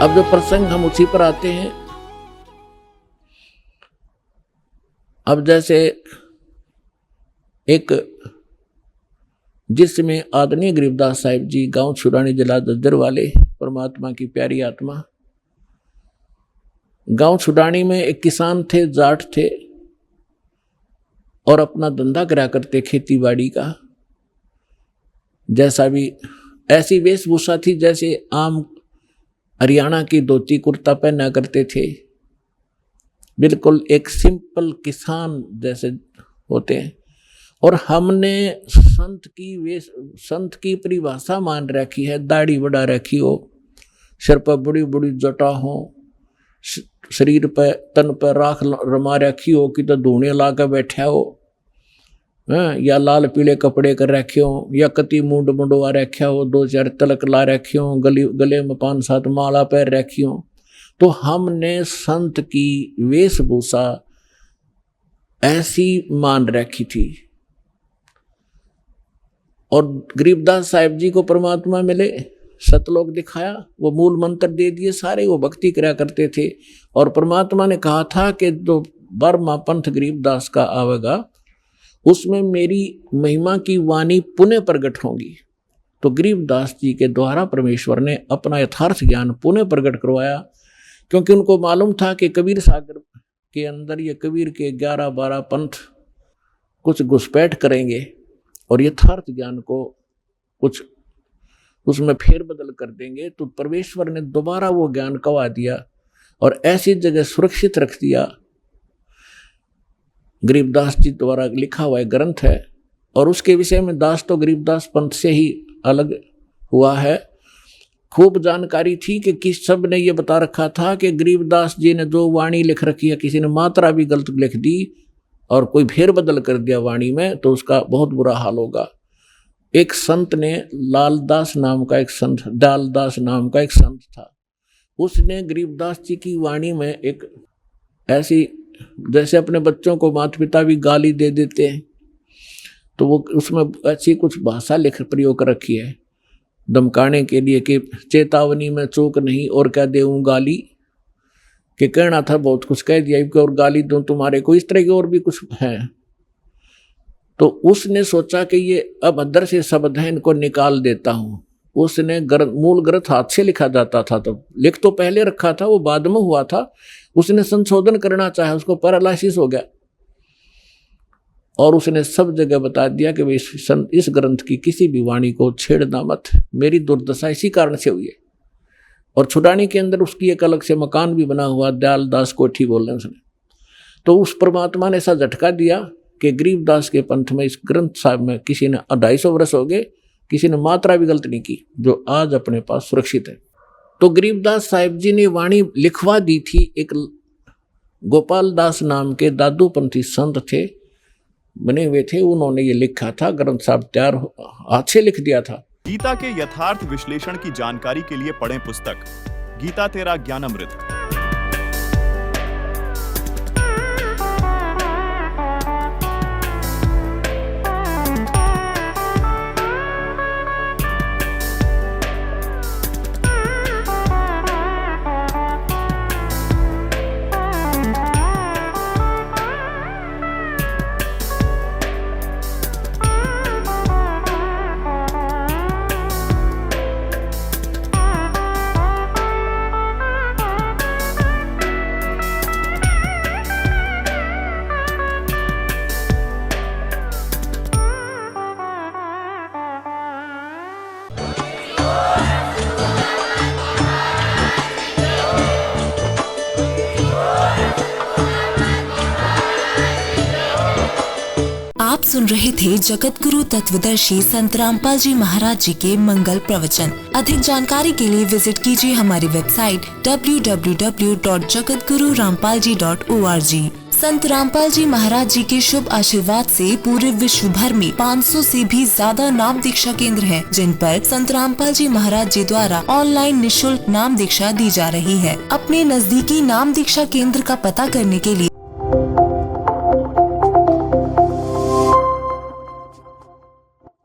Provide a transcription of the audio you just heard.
अब जो प्रसंग हम उसी पर आते हैं। अब जैसे एक जिसमें आदरणीय गरीबदास साहिब जी गांव छुरानी जिला दद्दर वाले परमात्मा की प्यारी आत्मा, गांव छुडानी में एक किसान थे, जाट थे और अपना धंधा करा करते खेती बाड़ी का। जैसा भी ऐसी वेशभूषा थी जैसे आम हरियाणा की धोती कुर्ता पहना करते थे, बिल्कुल एक सिंपल किसान जैसे होते हैं। और हमने संत की परिभाषा मान रखी है, दाढ़ी बढ़ा रखी हो, सिर पर बड़ी बड़ी जटा हो, शरीर पर तन पर राख रमा रखी हो कि तो धूने ला कर बैठा हो, या लाल पीले कपड़े कर रखे हो, या कति मुंड मुंडवा रखा हो, 2-4 तलक ला रखे हो, गले में 5-7 माला पैर रखी हो। तो हमने संत की वेशभूषा ऐसी मान रखी थी। और गरीबदास साहिब जी को परमात्मा मिले, सतलोक दिखाया, वो मूल मंत्र दे दिए सारे, वो भक्ति करा करते थे। और परमात्मा ने कहा था कि जो 12वां पंथ गरीबदास का आवेगा उसमें मेरी महिमा की वाणी पुनः प्रकट होगी। तो गरीबदास जी के द्वारा परमेश्वर ने अपना यथार्थ ज्ञान पुनः प्रकट करवाया, क्योंकि उनको मालूम था कि कबीर सागर के अंदर ये कबीर के 11-12 पंथ कुछ घुसपैठ करेंगे और यथार्थ ज्ञान को कुछ उसमें फेरबदल कर देंगे। तो परमेश्वर ने दोबारा वो ज्ञान कवा दिया और ऐसी जगह सुरक्षित रख दिया। गरीबदास जी द्वारा लिखा हुआ ग्रंथ है और उसके विषय में दास तो गरीबदास पंथ से ही अलग हुआ है। खूब जानकारी थी कि किस सब ने ये बता रखा था कि गरीबदास जी ने जो वाणी लिख रखी है, किसी ने मात्रा भी गलत लिख दी और कोई फेरबदल कर दिया वाणी में तो उसका बहुत बुरा हाल होगा। एक संत ने दालदास नाम का एक संत था, उसने गरीबदास जी की वाणी में एक ऐसी, जैसे अपने बच्चों को माता पिता भी गाली दे देते हैं, तो वो उसमें अच्छी कुछ भाषा लिख प्रयोग कर रखी है धमकाने के लिए कि चेतावनी में चूक नहीं और क्या देऊं गाली, कि कहना था बहुत कुछ कह दिया और गाली दूं तुम्हारे को, इस तरह के और भी कुछ है। तो उसने सोचा कि ये अभद्र से शब्द है, इनको निकाल देता हूं। उसने मूल ग्रंथ हाथ से लिखा जाता था, तो लिख तो पहले रखा था, वो बाद में हुआ था। उसने संशोधन करना चाहा, उसको पैरालिसिस हो गया और उसने सब जगह बता दिया कि इस ग्रंथ की किसी भी वाणी को छेड़ना मत, मेरी दुर्दशा इसी कारण से हुई है। और छुडानी के अंदर उसकी एक अलग से मकान भी बना हुआ, दयालदास कोठी बोल रहे हैं उसने। तो उस परमात्मा ने ऐसा झटका दिया कि गरीबदास के पंथ में इस ग्रंथ साहब में किसी ने 250 वर्ष हो गए, किसी ने मात्रा भी गलत नहीं की, जो आज अपने पास सुरक्षित है। तो गरीबदास साहिब जी ने वाणी लिखवा दी थी। एक गोपाल दास नाम के दादूपंथी संत थे, बने हुए थे, उन्होंने ये लिखा था, ग्रंथ साहब तैयार हाथ से लिख दिया था। गीता के यथार्थ विश्लेषण की जानकारी के लिए पढ़ें पुस्तक गीता तेरा ज्ञानामृत। आप सुन रहे थे जगत गुरु तत्वदर्शी संत रामपाल जी महाराज जी के मंगल प्रवचन। अधिक जानकारी के लिए विजिट कीजिए हमारी वेबसाइट www.jagatgururampalji.org। संत रामपाल जी महाराज जी के शुभ आशीर्वाद से पूरे विश्व भर में 500 से भी ज्यादा नाम दीक्षा केंद्र हैं, जिन पर संत रामपाल जी महाराज जी द्वारा ऑनलाइन निशुल्क नाम दीक्षा दी जा रही है। अपने नजदीकी नाम दीक्षा केंद्र का पता करने के लिए